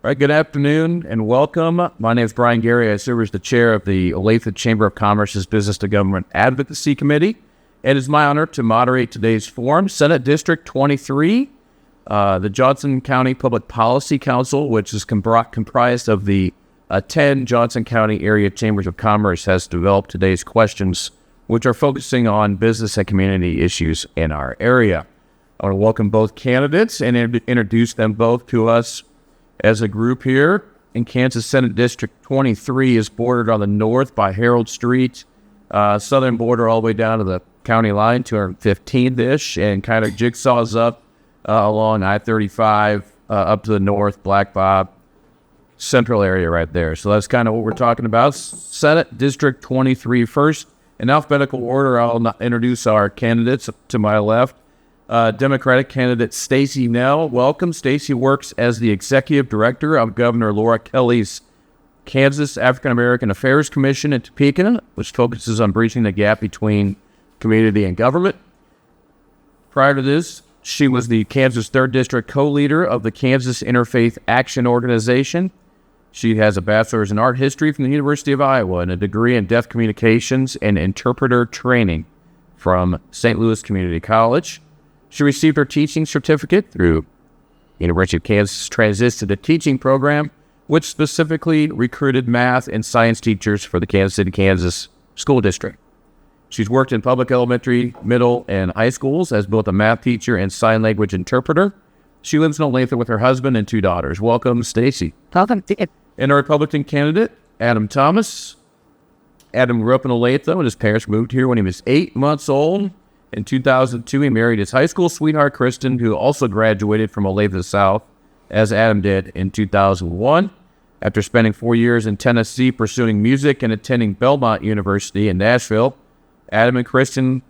All right, good afternoon and welcome. My name is Brian Gary. I serve as the chair of the Olathe Chamber of Commerce's Business to Government Advocacy Committee. It is my honor to moderate today's forum. Senate District 23, the Johnson County Public Policy Council, which is comprised of the 10 Johnson County area chambers of commerce, has developed today's questions, which are focusing on business and community issues in our area. I want to welcome both candidates and introduce them both to us as a group here. In Kansas, Senate District 23 is bordered on the north by Harold Street, southern border all the way down to the county line, 215th-ish, and kind of jigsaws up along I-35 up to the north, Black Bob, central area right there. So that's kind of what we're talking about. Senate District 23 first. In alphabetical order, I'll introduce our candidates to my left. Democratic candidate Stacey Knoell. Welcome. Stacey works as the executive director of Governor Laura Kelly's Kansas African American Affairs Commission in Topeka, which focuses on bridging the gap between community and government. Prior to this, she was the Kansas 3rd District co-leader of the Kansas Interfaith Action Organization. She has a bachelor's in art history from the University of Iowa and a degree in deaf communications and interpreter training from St. Louis Community College. She received her teaching certificate through University of Kansas Transition to Teaching program, which specifically recruited math and science teachers for the Kansas City, Kansas School District. She's worked in public elementary, middle, and high schools as both a math teacher and sign language interpreter. She lives in Olathe with her husband and 2 daughters. Welcome, Stacey. Welcome. And our Republican candidate, Adam Thomas. Adam grew up in Olathe, and his parents moved here when he was 8 months old. In 2002, he married his high school sweetheart, Kristen, who also graduated from Olathe South, as Adam did in 2001. After spending 4 years in Tennessee pursuing music and attending Belmont University in Nashville, Adam and Kristen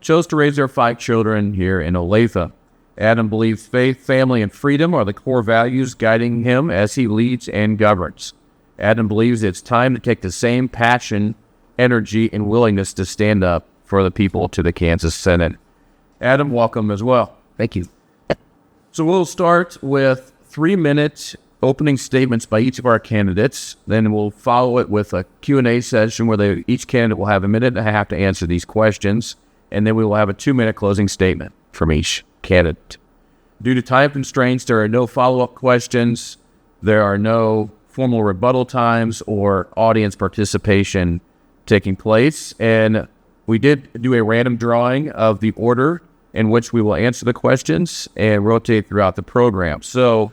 chose to raise their 5 children here in Olathe. Adam believes faith, family, and freedom are the core values guiding him as he leads and governs. Adam believes it's time to take the same passion, energy, and willingness to stand up for the people to the Kansas Senate. Adam, welcome as well. Thank you. So we'll start with 3-minute opening statements by each of our candidates. Then we'll follow it with a Q&A session where each candidate will have 1.5 minutes to answer these questions. And then we will have a 2-minute closing statement from each candidate. Due to time constraints, there are no follow-up questions. There are no formal rebuttal times or audience participation taking place. And we did do a random drawing of the order in which we will answer the questions and rotate throughout the program. So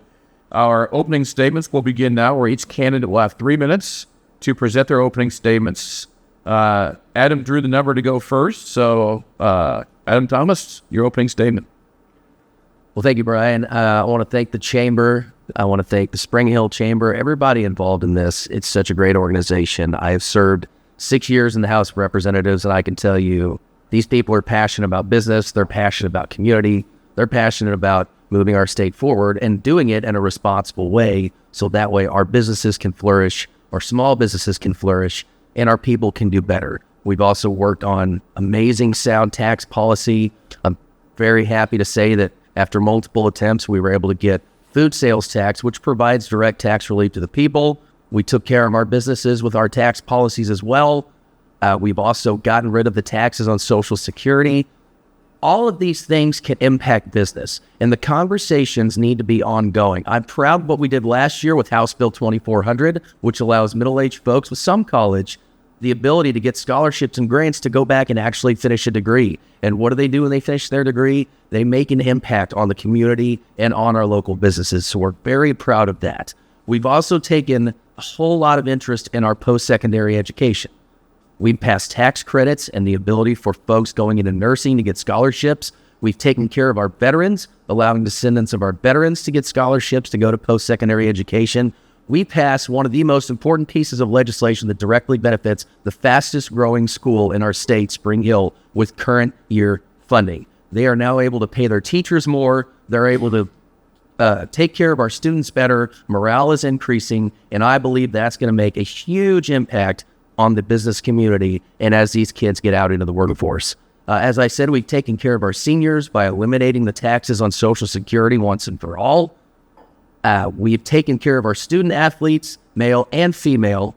our opening statements will begin now, where each candidate will have 3 minutes to present their opening statements. Adam drew the number to go first. So Adam Thomas, your opening statement. Well, thank you, Brian. I want to thank the Chamber. I want to thank the Spring Hill Chamber, everybody involved in this. It's such a great organization. I have served 6 years in the House of Representatives, and I can tell you these people are passionate about business, they're passionate about community, they're passionate about moving our state forward and doing it in a responsible way, so that way our businesses can flourish, our small businesses can flourish, and our people can do better. We've also worked on amazing sound tax policy. I'm very happy to say that after multiple attempts, we were able to get food sales tax, which provides direct tax relief to the people. We took care of our businesses with our tax policies as well. We've also gotten rid of the taxes on Social Security. All of these things can impact business, and the conversations need to be ongoing. I'm proud of what we did last year with House Bill 2400, which allows middle-aged folks with some college the ability to get scholarships and grants to go back and actually finish a degree. And what do they do when they finish their degree? They make an impact on the community and on our local businesses, so we're very proud of that. We've also taken a whole lot of interest in our post-secondary education. We've passed tax credits and the ability for folks going into nursing to get scholarships. We've taken care of our veterans, allowing descendants of our veterans to get scholarships to go to post-secondary education. We passed one of the most important pieces of legislation that directly benefits the fastest growing school in our state, Spring Hill, with current year funding. They are now able to pay their teachers more. They're able to take care of our students better. Morale is increasing, and I believe that's going to make a huge impact on the business community and as these kids get out into the workforce. As I said, we've taken care of our seniors by eliminating the taxes on Social Security once and for all. We've taken care of our student athletes, male and female,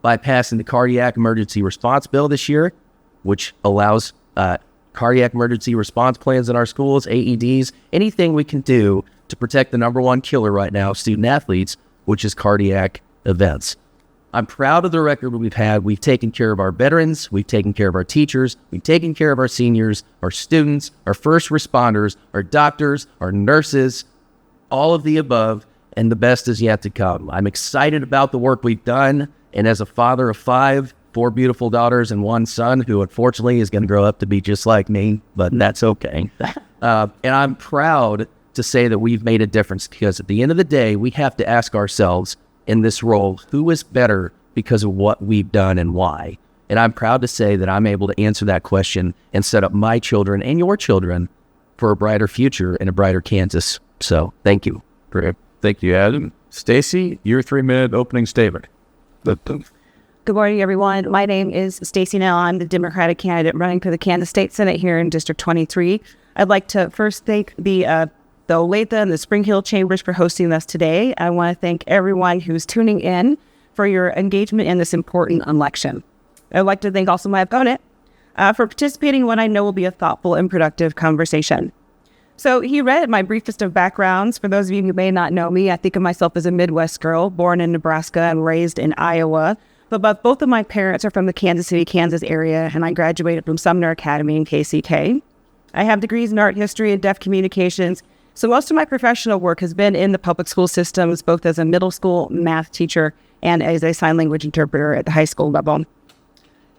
by passing the cardiac emergency response bill this year, which allows cardiac emergency response plans in our schools, AEDs, anything we can do to protect the number one killer right now, student athletes, which is cardiac events. I'm proud of the record we've had. We've taken care of our veterans. We've taken care of our teachers. We've taken care of our seniors, our students, our first responders, our doctors, our nurses, all of the above, and the best is yet to come. I'm excited about the work we've done, and as a father of 5, 4 beautiful daughters and 1 son who unfortunately is going to grow up to be just like me, but that's okay. And I'm proud to say that we've made a difference, because at the end of the day, we have to ask ourselves in this role, who is better because of what we've done and why? And I'm proud to say that I'm able to answer that question and set up my children and your children for a brighter future and a brighter Kansas. So thank you. Great. Thank you, Adam. Stacey, your 3-minute opening statement. Good morning, everyone. My name is Stacey Knoell. I'm the Democratic candidate running for the Kansas State Senate here in District 23. I'd like to first thank the Olathe and the Spring Hill Chambers for hosting us today. I want to thank everyone who's tuning in for your engagement in this important election. I'd like to thank also my opponent for participating in what I know will be a thoughtful and productive conversation. So he read my briefest of backgrounds. For those of you who may not know me, I think of myself as a Midwest girl, born in Nebraska and raised in Iowa. But both of my parents are from the Kansas City, Kansas area, and I graduated from Sumner Academy in KCK. I have degrees in art history and deaf communications. So most of my professional work has been in the public school systems, both as a middle school math teacher and as a sign language interpreter at the high school level.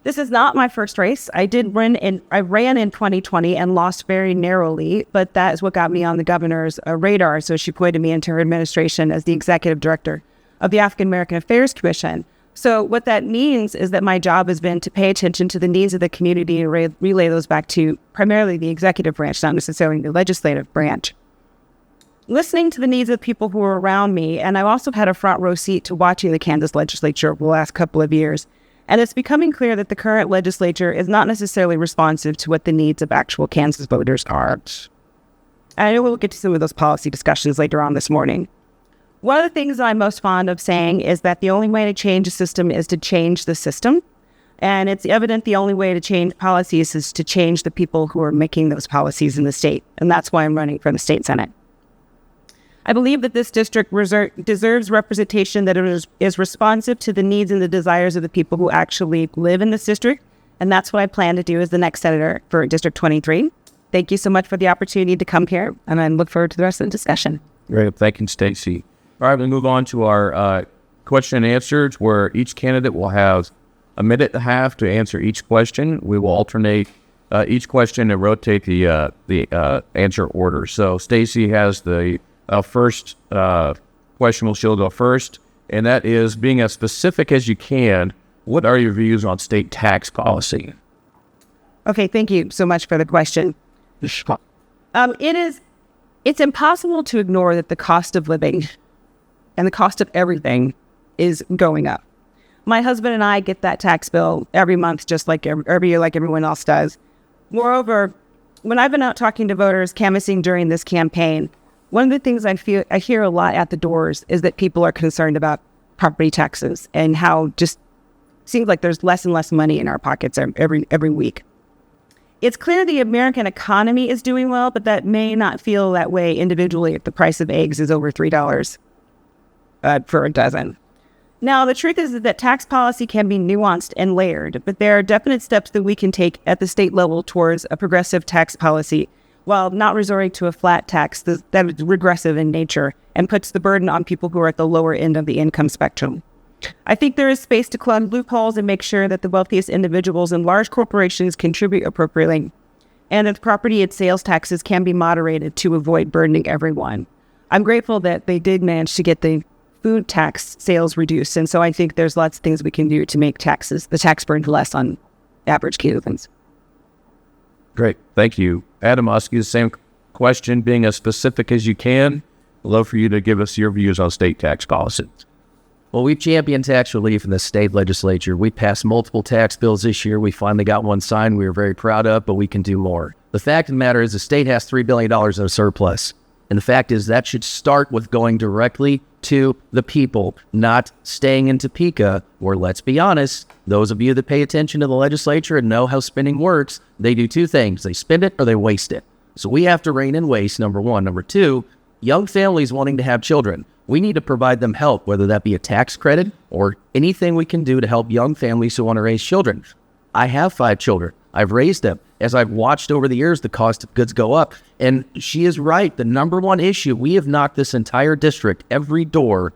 This is not my first race. I ran in 2020 and lost very narrowly, but that is what got me on the governor's radar. So she appointed me into her administration as the executive director of the African American Affairs Commission. So what that means is that my job has been to pay attention to the needs of the community and relay those back to primarily the executive branch, not necessarily the legislative branch. Listening to the needs of the people who are around me, and I've also had a front row seat to watching the Kansas legislature over the last couple of years. And it's becoming clear that the current legislature is not necessarily responsive to what the needs of actual Kansas voters are. I know we'll get to some of those policy discussions later on this morning. One of the things that I'm most fond of saying is that the only way to change a system is to change the system. And it's evident the only way to change policies is to change the people who are making those policies in the state. And that's why I'm running for the state Senate. I believe that this district deserves representation that is responsive to the needs and the desires of the people who actually live in this district. And that's what I plan to do as the next senator for District 23. Thank you so much for the opportunity to come here, and I look forward to the rest of the discussion. Great. Thank you, Stacey. All right, we'll move on to our question and answers, where each candidate will have a minute and a half to answer each question. We will alternate each question and rotate the answer order. So Stacey has the first question. She'll go first, and that is, being as specific as you can, what are your views on state tax policy? Okay, thank you so much for the question. It's impossible to ignore that the cost of living and the cost of everything is going up. My husband and I get that tax bill every month, just like every year, like everyone else does. Moreover, when I've been out talking to voters, canvassing during this campaign, one of the things I hear a lot at the doors is that people are concerned about property taxes and how just seems like there's less and less money in our pockets every week. It's clear the American economy is doing well, but that may not feel that way individually if the price of eggs is over $3 for a dozen. Now, the truth is that tax policy can be nuanced and layered, but there are definite steps that we can take at the state level towards a progressive tax policy, while not resorting to a flat tax that is regressive in nature and puts the burden on people who are at the lower end of the income spectrum. I think there is space to plug loopholes and make sure that the wealthiest individuals and large corporations contribute appropriately, and that property and sales taxes can be moderated to avoid burdening everyone. I'm grateful that they did manage to get the food tax sales reduced, and so I think there's lots of things we can do to make the tax burden less on average Canadians. Great. Thank you. Adam, I'll ask you the same question, being as specific as you can. I'd love for you to give us your views on state tax policy. Well, we've championed tax relief in the state legislature. We passed multiple tax bills this year. We finally got one signed we were very proud of, but we can do more. The fact of the matter is the state has $3 billion in a surplus. And the fact is that should start with going directly to the people, not staying in Topeka, where, let's be honest, those of you that pay attention to the legislature and know how spending works, they do two things. They spend it or they waste it. So we have to rein in waste, number one. Number two, young families wanting to have children. We need to provide them help, whether that be a tax credit or anything we can do to help young families who want to raise children. I have 5 children. I've raised them. As I've watched over the years, the cost of goods go up. And she is right. The number one issue, we have knocked this entire district, every door,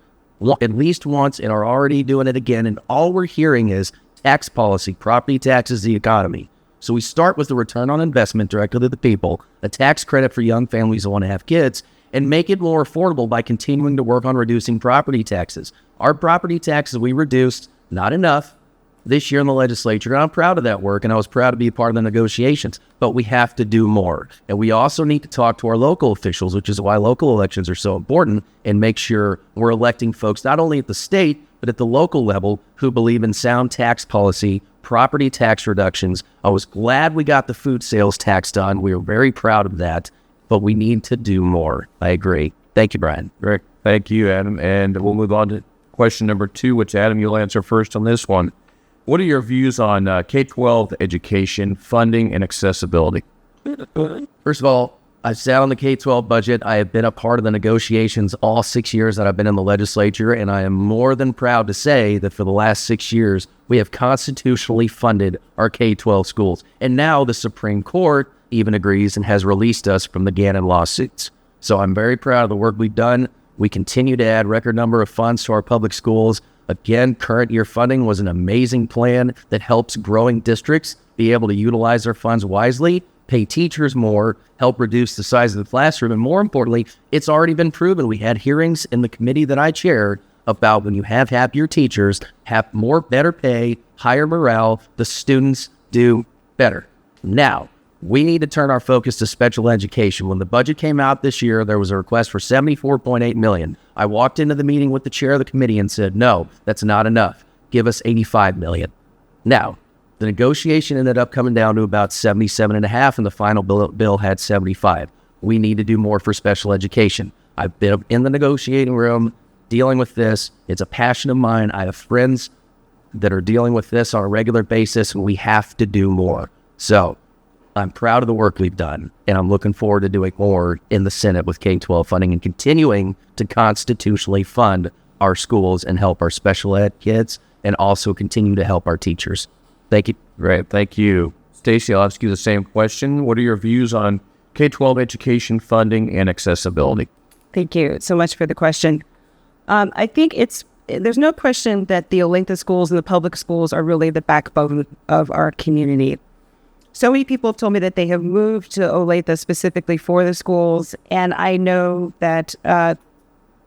at least once, and are already doing it again. And all we're hearing is tax policy, property taxes, the economy. So we start with the return on investment directly to the people, a tax credit for young families who want to have kids, and make it more affordable by continuing to work on reducing property taxes. Our property taxes we reduced, not enough, this year in the legislature, and I'm proud of that work, and I was proud to be a part of the negotiations, but we have to do more. And we also need to talk to our local officials, which is why local elections are so important, and make sure we're electing folks not only at the state, but at the local level who believe in sound tax policy, property tax reductions. I was glad we got the food sales tax done. We are very proud of that, but we need to do more. I agree. Thank you, Brian. Great. Thank you, Adam. And we'll move on to question number 2, which, Adam, you'll answer first on this one. What are your views on K-12 education, funding, and accessibility? First of all, I've sat on the K-12 budget. I have been a part of the negotiations all 6 years that I've been in the legislature, and I am more than proud to say that for the last 6 years, we have constitutionally funded our K-12 schools. And now the Supreme Court even agrees and has released us from the Gannon lawsuits. So I'm very proud of the work we've done. We continue to add record number of funds to our public schools. Again, current year funding was an amazing plan that helps growing districts be able to utilize their funds wisely, pay teachers more, help reduce the size of the classroom, and more importantly, it's already been proven. We had hearings in the committee that I chaired about when you have happier teachers, have more better pay, higher morale, the students do better. Now, we need to turn our focus to special education. When the budget came out this year, there was a request for $74.8 million. I walked into the meeting with the chair of the committee and said, no, that's not enough. Give us $85 million. Now, the negotiation ended up coming down to about $77.5, and the final bill had $75. We need to do more for special education. I've been in the negotiating room dealing with this. It's a passion of mine. I have friends that are dealing with this on a regular basis, and we have to do more. So I'm proud of the work we've done, and I'm looking forward to doing more in the Senate with K-12 funding and continuing to constitutionally fund our schools and help our special ed kids and also continue to help our teachers. Thank you. Great. Thank you. Stacey, I'll ask you the same question. What are your views on K-12 education funding and accessibility? Thank you so much for the question. I think there's no question that the Olathe schools and the public schools are really the backbone of our community. So many people have told me that they have moved to Olathe specifically for the schools, and I know that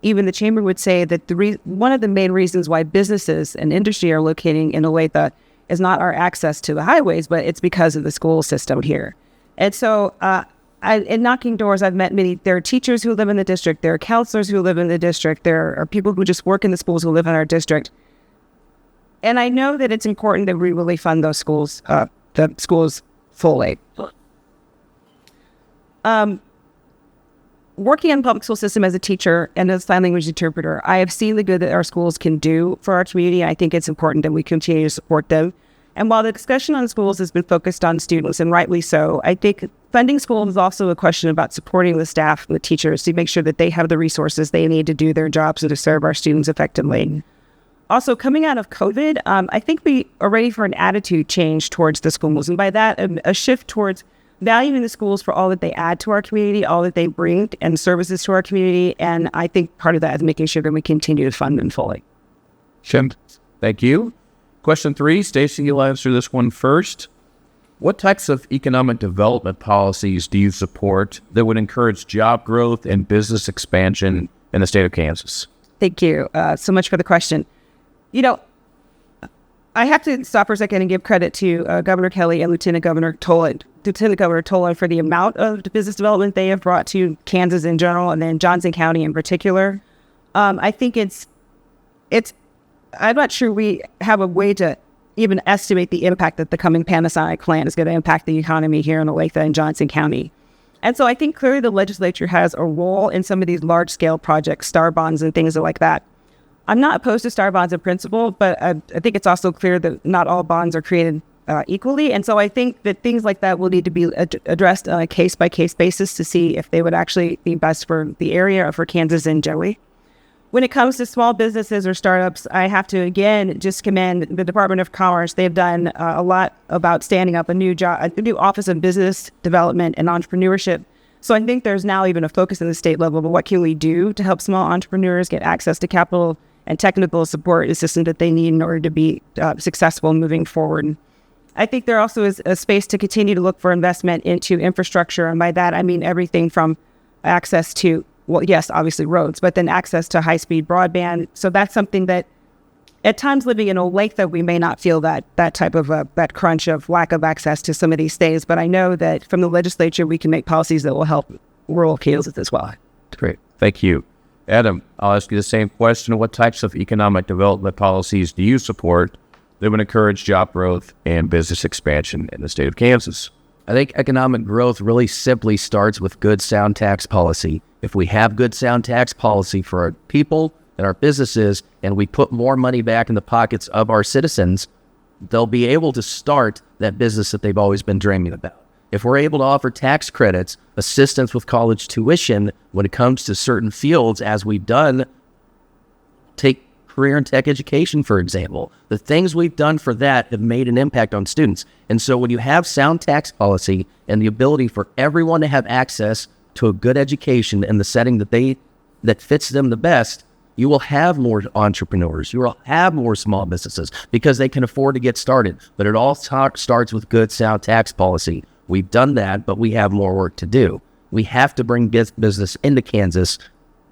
even the chamber would say that one of the main reasons why businesses and industry are locating in Olathe is not our access to the highways, but it's because of the school system here. And so in knocking doors, I've met there are teachers who live in the district, there are counselors who live in the district, there are people who just work in the schools who live in our district. And I know that it's important that we really fund those schools, the schools fully. Working in the public school system as a teacher and as a sign language interpreter, I have seen the good that our schools can do for our community. I think it's important that we continue to support them. And while the discussion on schools has been focused on students, and rightly so, I think funding schools is also a question about supporting the staff and the teachers to make sure that they have the resources they need to do their jobs and to serve our students effectively. Also, coming out of COVID, I think we are ready for an attitude change towards the schools. And by that, a shift towards valuing the schools for all that they add to our community, all that they bring and services to our community. And I think part of that is making sure that we continue to fund them fully. Thank you. Question 3, Stacey, you'll answer this one first. What types of economic development policies do you support that would encourage job growth and business expansion in the state of Kansas? Thank you so much for the question. You know, I have to stop for a second and give credit to Governor Kelly and Lieutenant Governor Tolan for the amount of business development they have brought to Kansas in general, and then Johnson County in particular. I think it's. I'm not sure we have a way to even estimate the impact that the coming Panasonic plant is going to impact the economy here in Olathe and Johnson County. And so I think clearly the legislature has a role in some of these large-scale projects, STAR bonds and things like that. I'm not opposed to STAR bonds in principle, but I think it's also clear that not all bonds are created equally. And so I think that things like that will need to be addressed on a case-by-case basis to see if they would actually be best for the area or for Kansas and Joey. When it comes to small businesses or startups, I have to, again, just commend the Department of Commerce. They've done a lot about standing up a new Office of Business Development and Entrepreneurship. So I think there's now even a focus at the state level of what can we do to help small entrepreneurs get access to capital and technical support assistance that they need in order to be successful moving forward. I think there also is a space to continue to look for investment into infrastructure. And by that, I mean everything from access to, well, yes, obviously roads, but then access to high-speed broadband. So that's something that at times living in Olathe, we may not feel that type of that crunch of lack of access to some of these things. But I know that from the legislature, we can make policies that will help rural Kansas as well. Great. Thank you. Adam, I'll ask you the same question. What types of economic development policies do you support that would encourage job growth and business expansion in the state of Kansas? I think economic growth really simply starts with good, sound tax policy. If we have good, sound tax policy for our people and our businesses, and we put more money back in the pockets of our citizens, they'll be able to start that business that they've always been dreaming about. If we're able to offer tax credits, assistance with college tuition when it comes to certain fields, as we've done, take career and tech education, for example. The things we've done for that have made an impact on students. And so when you have sound tax policy and the ability for everyone to have access to a good education in the setting that fits them the best, you will have more entrepreneurs. You will have more small businesses because they can afford to get started. But it all starts with good, sound tax policy. We've done that, but we have more work to do. We have to bring business into Kansas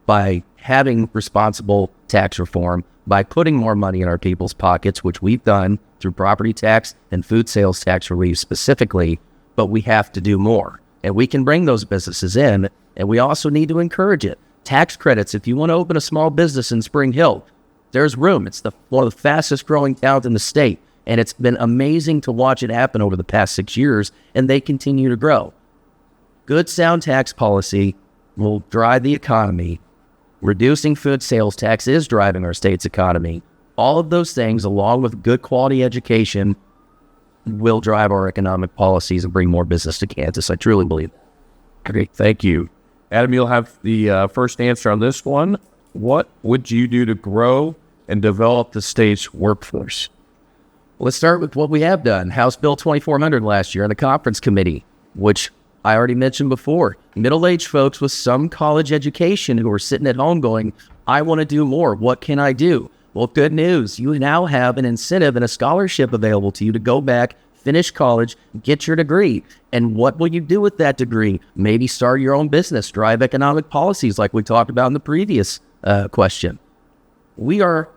by having responsible tax reform, by putting more money in our people's pockets, which we've done through property tax and food sales tax relief specifically, but we have to do more. And we can bring those businesses in, and we also need to encourage it. Tax credits, if you want to open a small business in Spring Hill, there's room. It's one of the fastest growing towns in the state. And it's been amazing to watch it happen over the past 6 years, and they continue to grow. Good sound tax policy will drive the economy. Reducing food sales tax is driving our state's economy. All of those things, along with good quality education, will drive our economic policies and bring more business to Kansas. I truly believe that. Great, thank you. Adam, you'll have the first answer on this one. What would you do to grow and develop the state's workforce? Let's start with what we have done. House Bill 2400 last year in the conference committee, which I already mentioned before. Middle-aged folks with some college education who are sitting at home going, I want to do more. What can I do? Well, good news. You now have an incentive and a scholarship available to you to go back, finish college, get your degree. And what will you do with that degree? Maybe start your own business, drive economic policies like we talked about in the previous question. We are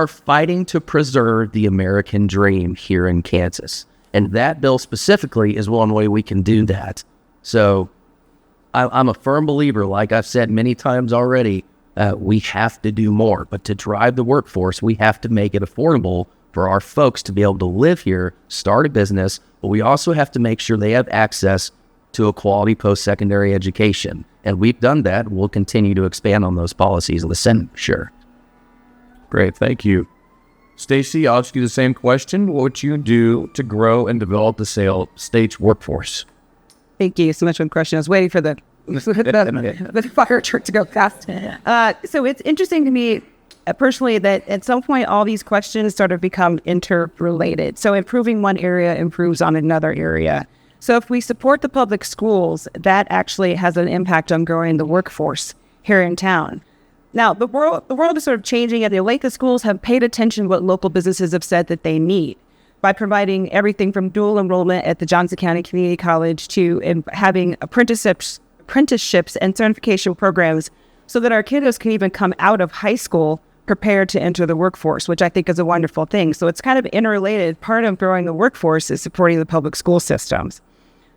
fighting to preserve the American dream here in Kansas. And that bill specifically is one way we can do that. So I'm a firm believer, like I've said many times already, we have to do more. But to drive the workforce, we have to make it affordable for our folks to be able to live here, start a business, but we also have to make sure they have access to a quality post-secondary education. And we've done that. We'll continue to expand on those policies in the Senate, for sure. Great, thank you. Stacey, I'll ask you the same question. What would you do to grow and develop the state's workforce? Thank you so much for the question. I was waiting for the fire truck to go fast. So it's interesting to me personally that at some point all these questions sort of become interrelated. So improving one area improves on another area. So if we support the public schools, that actually has an impact on growing the workforce here in town. Now, the world is sort of changing, and the Olathe schools have paid attention to what local businesses have said that they need by providing everything from dual enrollment at the Johnson County Community College to having apprenticeships and certification programs so that our kiddos can even come out of high school prepared to enter the workforce, which I think is a wonderful thing. So it's kind of interrelated. Part of growing the workforce is supporting the public school systems.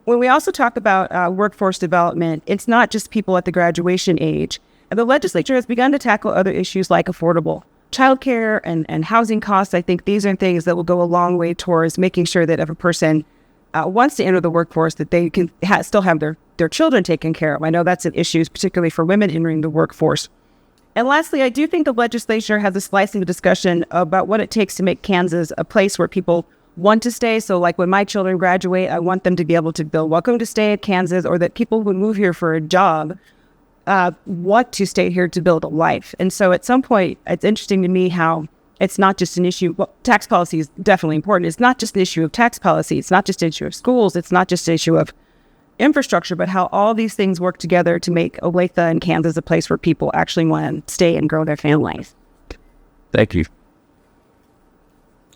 When we also talk about workforce development, it's not just people at the graduation age. And the legislature has begun to tackle other issues like affordable childcare and housing costs. I think these are things that will go a long way towards making sure that if a person wants to enter the workforce, that they can still have their their children taken care of. I know that's an issue, particularly for women entering the workforce. And lastly, I do think the legislature has a slicing discussion about what it takes to make Kansas a place where people want to stay. So like when my children graduate, I want them to be able to feel welcome to stay at Kansas, or that people who move here for a job want to stay here to build a life. And so at some point, it's interesting to me how it's not just an issue. Well, tax policy is definitely important. It's not just an issue of tax policy. It's not just an issue of schools. It's not just an issue of infrastructure, but how all these things work together to make Olathe and Kansas a place where people actually want to stay and grow their families. Thank you.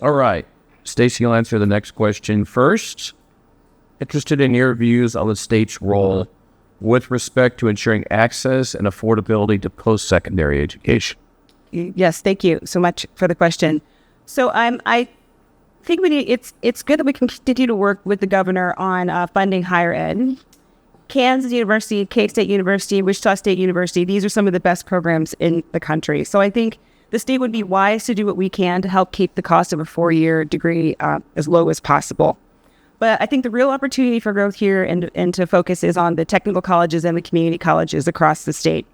All right. Stacey will answer the next question first. Interested in your views on the state's role with respect to ensuring access and affordability to post-secondary education. Yes, thank you so much for the question. So I think it's good that we can continue to work with the governor on funding higher ed. Kansas University, K-State University, Wichita State University, these are some of the best programs in the country. So I think the state would be wise to do what we can to help keep the cost of a 4-year degree as low as possible. But I think the real opportunity for growth here and to focus is on the technical colleges and the community colleges across the state.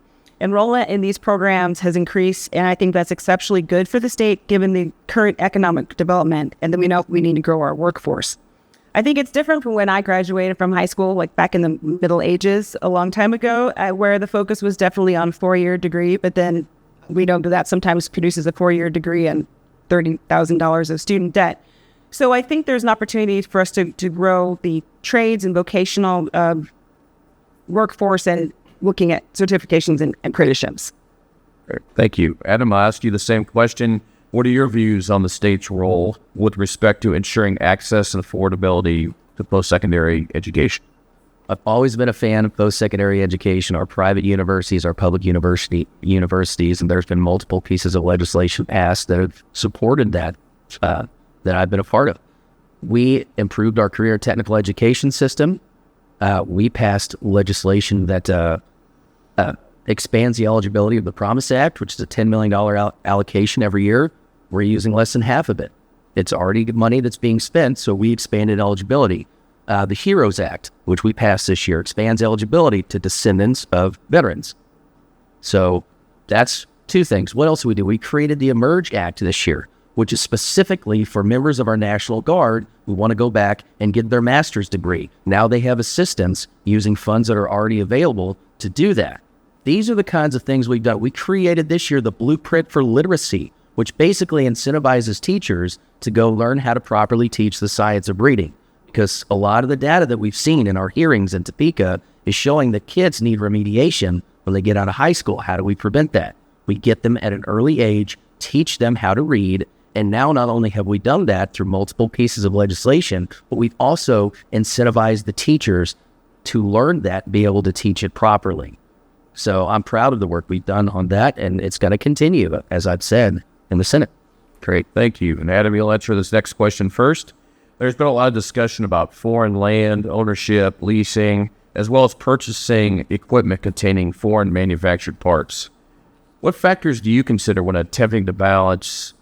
Enrollment in these programs has increased, and I think that's exceptionally good for the state given the current economic development, and then we know we need to grow our workforce. I think it's different from when I graduated from high school, like back in the Middle Ages a long time ago, where the focus was definitely on 4-year degree, but then we know that sometimes produces a 4-year degree and $30,000 of student debt. So I think there's an opportunity for us to grow the trades and vocational workforce and looking at certifications and apprenticeships. Thank you. Adam, I'll ask you the same question. What are your views on the state's role with respect to ensuring access and affordability to post-secondary education? I've always been a fan of post-secondary education, our private universities, our public universities, and there's been multiple pieces of legislation passed that have supported that I've been a part of. We improved our career technical education system. We passed legislation that expands the eligibility of the Promise Act, which is a $10 million allocation every year. We're using less than half of it. It's already money that's being spent, so we expanded eligibility. The HEROES Act, which we passed this year, expands eligibility to descendants of veterans. So that's two things. What else did we do? We created the Emerge Act this year, which is specifically for members of our National Guard who want to go back and get their master's degree. Now they have assistance using funds that are already available to do that. These are the kinds of things we've done. We created this year the Blueprint for Literacy, which basically incentivizes teachers to go learn how to properly teach the science of reading. Because a lot of the data that we've seen in our hearings in Topeka is showing that kids need remediation when they get out of high school. How do we prevent that? We get them at an early age, teach them how to read, and now not only have we done that through multiple pieces of legislation, but we've also incentivized the teachers to learn that, be able to teach it properly. So I'm proud of the work we've done on that, and it's going to continue, as I've said, in the Senate. Great, thank you. And Adam, you'll answer this next question first. There's been a lot of discussion about foreign land ownership, leasing, as well as purchasing equipment containing foreign manufactured parts. What factors do you consider when attempting to balance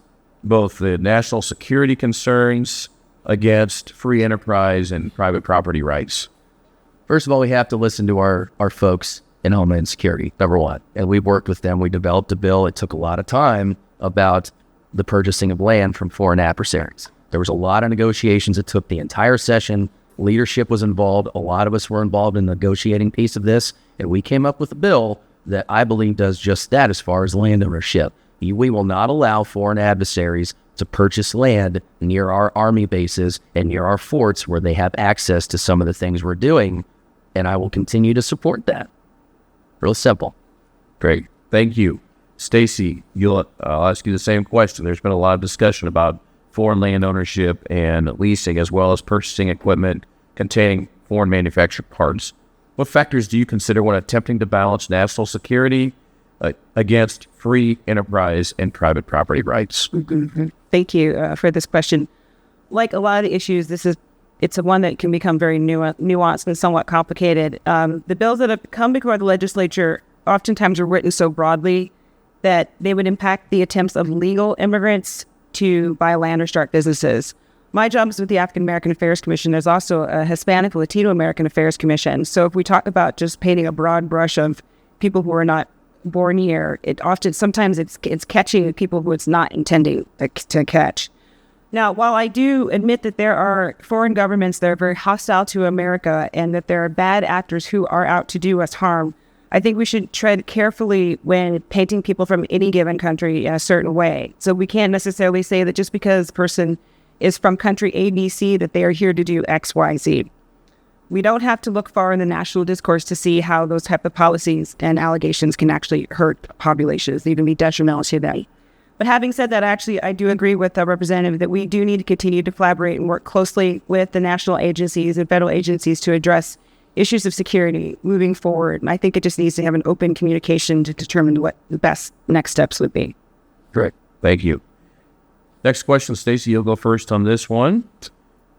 both the national security concerns against free enterprise and private property rights? First of all, we have to listen to our folks in Homeland Security, number one. And we've worked with them. We developed a bill. It took a lot of time about the purchasing of land from foreign adversaries. There was a lot of negotiations. It took the entire session. Leadership was involved. A lot of us were involved in the negotiating piece of this. And we came up with a bill that I believe does just that as far as land ownership. We will not allow foreign adversaries to purchase land near our Army bases and near our forts where they have access to some of the things we're doing. And I will continue to support that. Real simple. Great. Thank you. Stacey, I'll ask you the same question. There's been a lot of discussion about foreign land ownership and leasing, as well as purchasing equipment containing foreign manufactured parts. What factors do you consider when attempting to balance national security against free enterprise and private property rights? Thank you for this question. Like a lot of the issues, it's one that can become very nuanced and somewhat complicated. The bills that have come before the legislature oftentimes are written so broadly that they would impact the attempts of legal immigrants to buy land or start businesses. My job is with the African American Affairs Commission. There's also a Hispanic Latino American Affairs Commission. So if we talk about just painting a broad brush of people who are not born here, sometimes it's catching people who it's not intending to catch. Now, while I do admit that there are foreign governments that are very hostile to America and that there are bad actors who are out to do us harm, I think we should tread carefully when painting people from any given country in a certain way. So we can't necessarily say that just because a person is from country ABC that they are here to do X, Y, Z. We don't have to look far in the national discourse to see how those type of policies and allegations can actually hurt populations, even be detrimental to them. But having said that, I do agree with the representative that we do need to continue to collaborate and work closely with the national agencies and federal agencies to address issues of security moving forward. And I think it just needs to have an open communication to determine what the best next steps would be. Great. Thank you. Next question, Stacey, you'll go first on this one.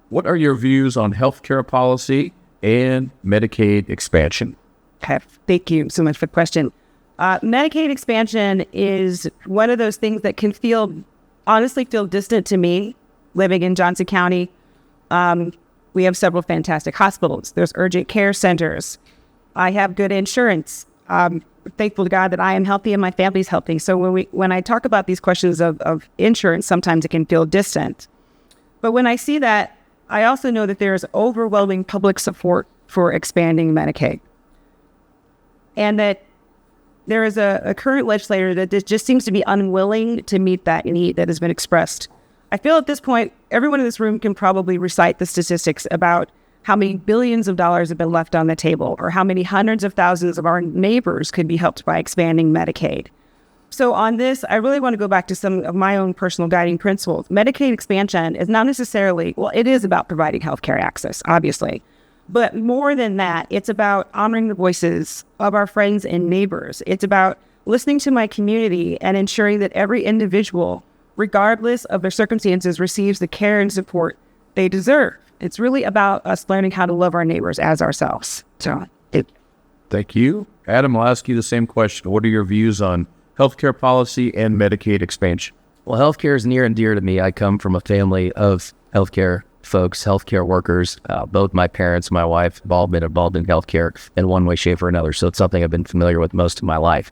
What are your views on healthcare policy and Medicaid expansion? Okay. Thank you so much for the question. Medicaid expansion is one of those things that can honestly feel distant to me living in Johnson County. We have several fantastic hospitals. There's urgent care centers. I have good insurance. I'm thankful to God that I am healthy and my family's healthy. So when I talk about these questions of insurance, sometimes it can feel distant. But when I see that, I also know that there is overwhelming public support for expanding Medicaid. And that there is a current legislator that just seems to be unwilling to meet that need that has been expressed. I feel at this point, everyone in this room can probably recite the statistics about how many billions of dollars have been left on the table, or how many hundreds of thousands of our neighbors could be helped by expanding Medicaid. So on this, I really want to go back to some of my own personal guiding principles. Medicaid expansion is not necessarily, it is about providing healthcare access, obviously. But more than that, it's about honoring the voices of our friends and neighbors. It's about listening to my community and ensuring that every individual, regardless of their circumstances, receives the care and support they deserve. It's really about us learning how to love our neighbors as ourselves. Thank you. Adam, I'll ask you the same question. What are your views on healthcare policy and Medicaid expansion? Well, healthcare is near and dear to me. I come from a family of healthcare folks, healthcare workers. Both my parents, my wife, have all been involved in healthcare in one way, shape, or another. So it's something I've been familiar with most of my life.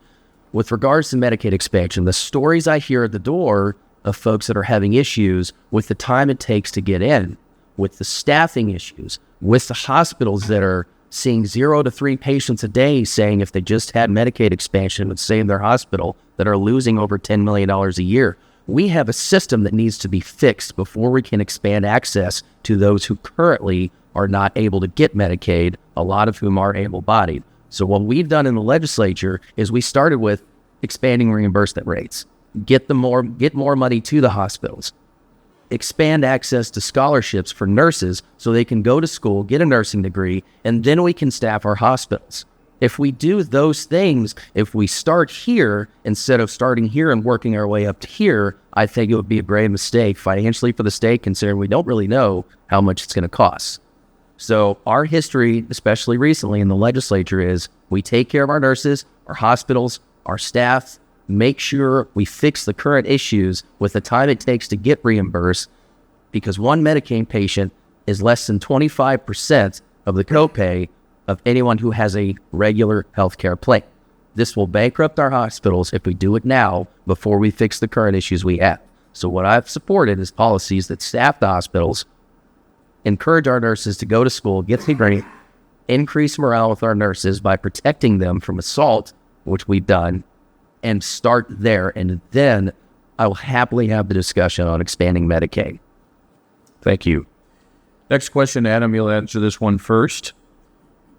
With regards to Medicaid expansion, the stories I hear at the door of folks that are having issues with the time it takes to get in, with the staffing issues, with the hospitals that are seeing 0 to 3 patients a day saying if they just had Medicaid expansion it would save their hospital, that are losing over $10 million a year. We have a system that needs to be fixed before we can expand access to those who currently are not able to get Medicaid, a lot of whom are able-bodied. So what we've done in the legislature is we started with expanding reimbursement rates, get more money to the hospitals, expand access to scholarships for nurses so they can go to school, get a nursing degree, and then we can staff our hospitals. If we do those things, if we start here instead of starting here and working our way up to here, I think it would be a great mistake financially for the state, considering we don't really know how much it's going to cost. So our history, especially recently in the legislature, is we take care of our nurses, our hospitals, our staff, make sure we fix the current issues with the time it takes to get reimbursed, because one Medicaid patient is less than 25% of the copay of anyone who has a regular healthcare plan. This will bankrupt our hospitals if we do it now before we fix the current issues we have. So what I've supported is policies that staff the hospitals, encourage our nurses to go to school, get degree, increase morale with our nurses by protecting them from assault, which we've done, and start there. And then I will happily have the discussion on expanding Medicaid. Thank you. Next question, Adam, you'll answer this one first.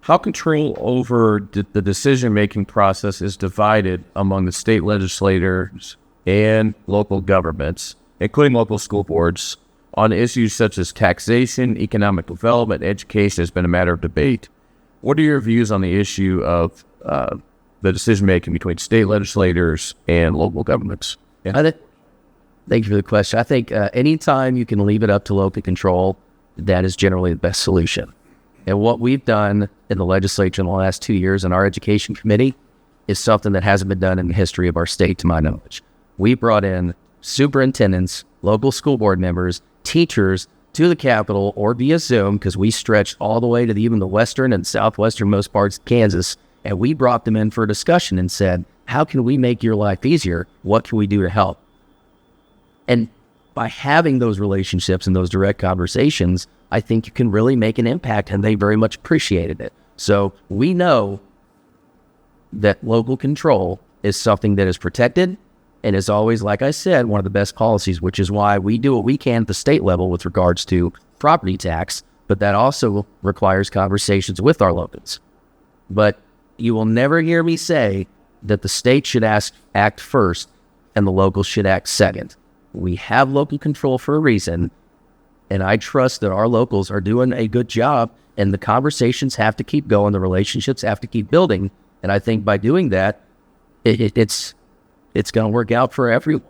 How control over the decision-making process is divided among the state legislators and local governments, including local school boards, on issues such as taxation, economic development, education has been a matter of debate. What are your views on the issue of the decision-making between state legislators and local governments? Yeah. Thank you for the question. I think anytime you can leave it up to local control, that is generally the best solution. And what we've done in the legislature in the last 2 years in our education committee is something that hasn't been done in the history of our state, to my knowledge. We brought in superintendents, local school board members, teachers to the Capitol or via Zoom, because we stretched all the way to even the western and southwesternmost parts of Kansas, and we brought them in for a discussion and said, how can we make your life easier? What can we do to help? And by having those relationships and those direct conversations, I think you can really make an impact, and they very much appreciated it. So we know that local control is something that is protected and is always, like I said, one of the best policies, which is why we do what we can at the state level with regards to property tax, but that also requires conversations with our locals. But you will never hear me say that the state should act first and the locals should act second. We have local control for a reason, and I trust that our locals are doing a good job, and the conversations have to keep going, the relationships have to keep building, and I think by doing that, it's going to work out for everyone.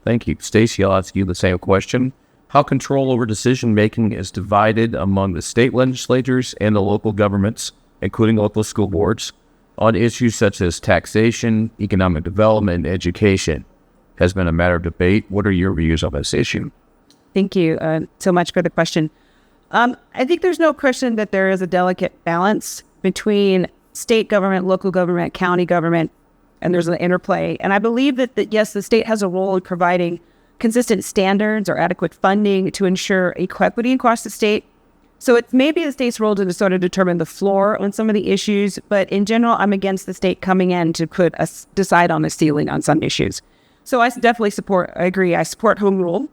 Thank you. Stacey, I'll ask you the same question. How control over decision-making is divided among the state legislatures and the local governments, including local school boards, on issues such as taxation, economic development, and education, has been a matter of debate. What are your views on this issue? Thank you so much for the question. I think there's no question that there is a delicate balance between state government, local government, county government, and there's an interplay. And I believe that yes, the state has a role in providing consistent standards or adequate funding to ensure equity across the state. So it's maybe the state's role to sort of determine the floor on some of the issues, but in general, I'm against the state coming in to decide on a ceiling on some issues. So I definitely I support home rule,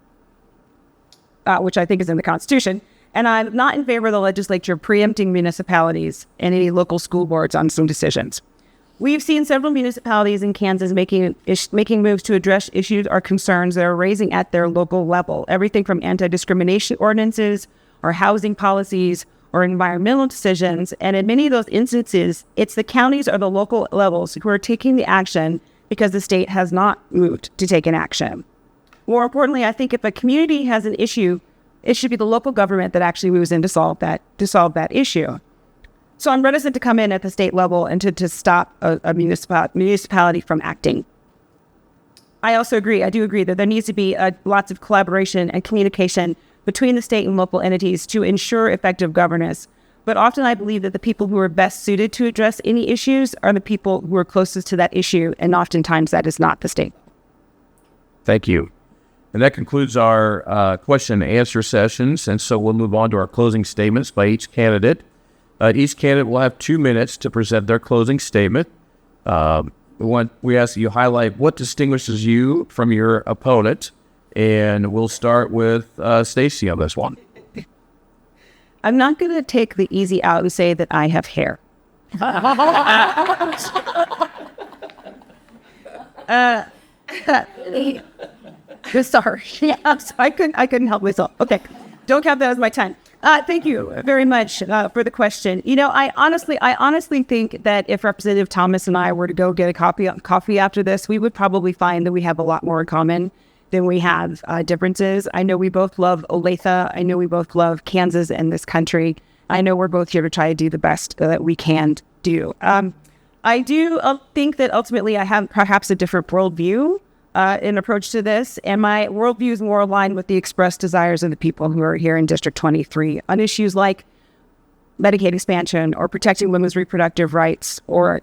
which I think is in the Constitution. And I'm not in favor of the legislature preempting municipalities and any local school boards on some decisions. We've seen several municipalities in Kansas making moves to address issues or concerns that are raising at their local level. Everything from anti-discrimination ordinances or housing policies or environmental decisions. And in many of those instances, it's the counties or the local levels who are taking the action because the state has not moved to take an action. More importantly, I think if a community has an issue, it should be the local government that actually moves in to solve that issue. So I'm reticent to come in at the state level and to stop a municipality from acting. I do agree that there needs to be lots of collaboration and communication between the state and local entities to ensure effective governance. But often I believe that the people who are best suited to address any issues are the people who are closest to that issue, and oftentimes that is not the state. Thank you. And that concludes our question and answer sessions. And so we'll move on to our closing statements by each candidate. Each candidate will have 2 minutes to present their closing statement. We ask that you highlight what distinguishes you from your opponent. And we'll start with Stacey on this one. I'm not going to take the easy out and say that I have hair. Sorry. Yeah, so I couldn't help myself. Okay. Don't count that as my time. Thank you very much for the question. You know, I honestly think that if Representative Thomas and I were to go get a coffee after this, we would probably find that we have a lot more in common than we have differences. I know we both love Olathe. I know we both love Kansas and this country. I know we're both here to try to do the best that we can do. I do think that ultimately I have perhaps a different worldview in approach to this, and my worldview is more aligned with the expressed desires of the people who are here in District 23 on issues like Medicaid expansion or protecting women's reproductive rights or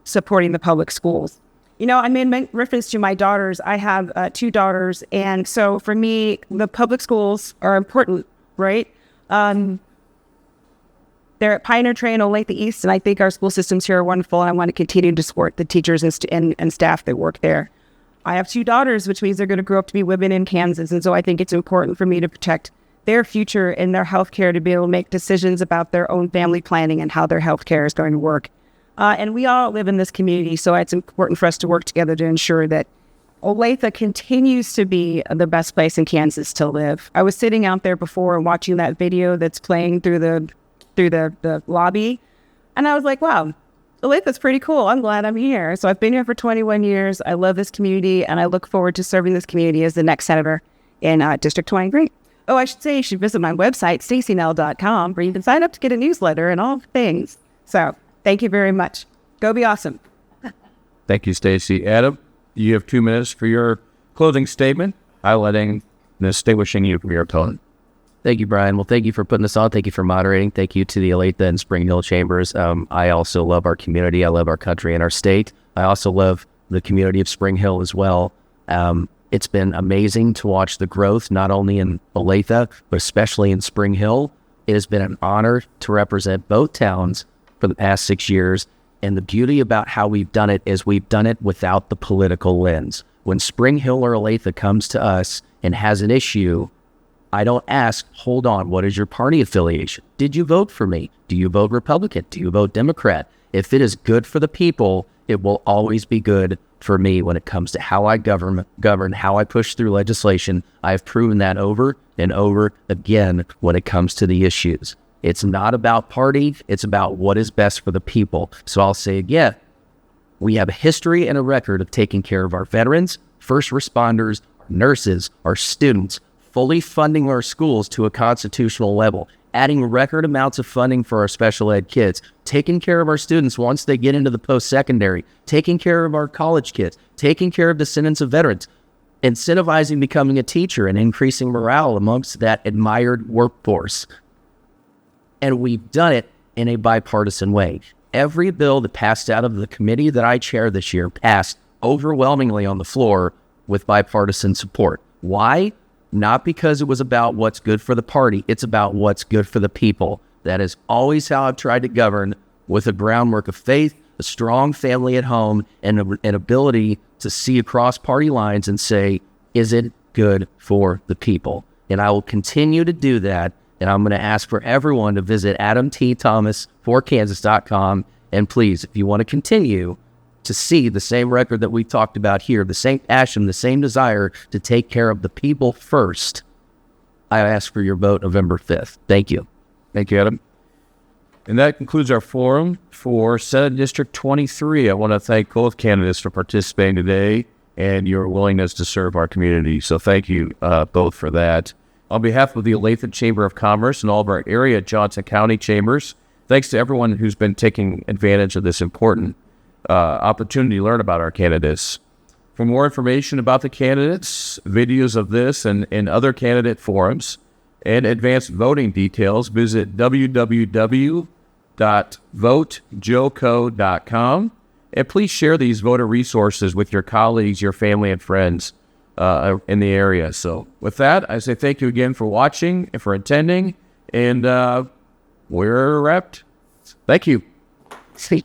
supporting the public schools. You know, I made reference to my daughters. I have 2 daughters, and so for me, the public schools are important, right? They're at Pioneer Trail and Olathe East, and I think our school systems here are wonderful, and I want to continue to support the teachers and staff that work there. I have 2 daughters, which means they're going to grow up to be women in Kansas, and so I think it's important for me to protect their future and their health care, to be able to make decisions about their own family planning and how their health care is going to work. And we all live in this community, so it's important for us to work together to ensure that Olathe continues to be the best place in Kansas to live. I was sitting out there before and watching that video that's playing through the lobby, and I was like, wow, Olathe is pretty cool. I'm glad I'm here. So I've been here for 21 years. I love this community, and I look forward to serving this community as the next senator in District 23. Oh, I should say you should visit my website, staceyknoell.com, where you can sign up to get a newsletter and all the things. So thank you very much. Go be awesome. Thank you, Stacey. Adam, you have 2 minutes for your closing statement, highlighting distinguishing you from your opponent. Thank you, Brian. Well, thank you for putting this on. Thank you for moderating. Thank you to the Olathe and Spring Hill Chambers. I also love our community. I love our country and our state. I also love the community of Spring Hill as well. It's been amazing to watch the growth, not only in Olathe, but especially in Spring Hill. It has been an honor to represent both towns for the past 6 years. And the beauty about how we've done it is we've done it without the political lens. When Spring Hill or Olathe comes to us and has an issue, I don't ask, hold on, what is your party affiliation? Did you vote for me? Do you vote Republican? Do you vote Democrat? If it is good for the people, it will always be good for me when it comes to how I govern, how I push through legislation. I've proven that over and over again when it comes to the issues. It's not about party, it's about what is best for the people. So I'll say again, we have a history and a record of taking care of our veterans, first responders, our nurses, our students, fully funding our schools to a constitutional level, adding record amounts of funding for our special ed kids, taking care of our students once they get into the post-secondary, taking care of our college kids, taking care of descendants of veterans, incentivizing becoming a teacher and increasing morale amongst that admired workforce. And we've done it in a bipartisan way. Every bill that passed out of the committee that I chair this year passed overwhelmingly on the floor with bipartisan support. Why? Not because it was about what's good for the party. It's about what's good for the people. That is always how I've tried to govern, with a groundwork of faith, a strong family at home, and an ability to see across party lines and say, is it good for the people? And I will continue to do that. And I'm going to ask for everyone to visit AdamTThomas4Kansas.com. And please, if you want to continue to see the same record that we talked about here, the same passion, the same desire to take care of the people first, I ask for your vote November 5th. Thank you. Thank you, Adam. And that concludes our forum for Senate District 23. I want to thank both candidates for participating today and your willingness to serve our community. So thank you both for that. On behalf of the Olathe Chamber of Commerce and all of our area Johnson County chambers, thanks to everyone who's been taking advantage of this important opportunity to learn about our candidates. For more information about the candidates, videos of this and other candidate forums, and advanced voting details, visit www.votejoco.com. And please share these voter resources with your colleagues, your family, and friends in the area. So with that, I say thank you again for watching and for attending, and we're wrapped. Thank you. Sweet.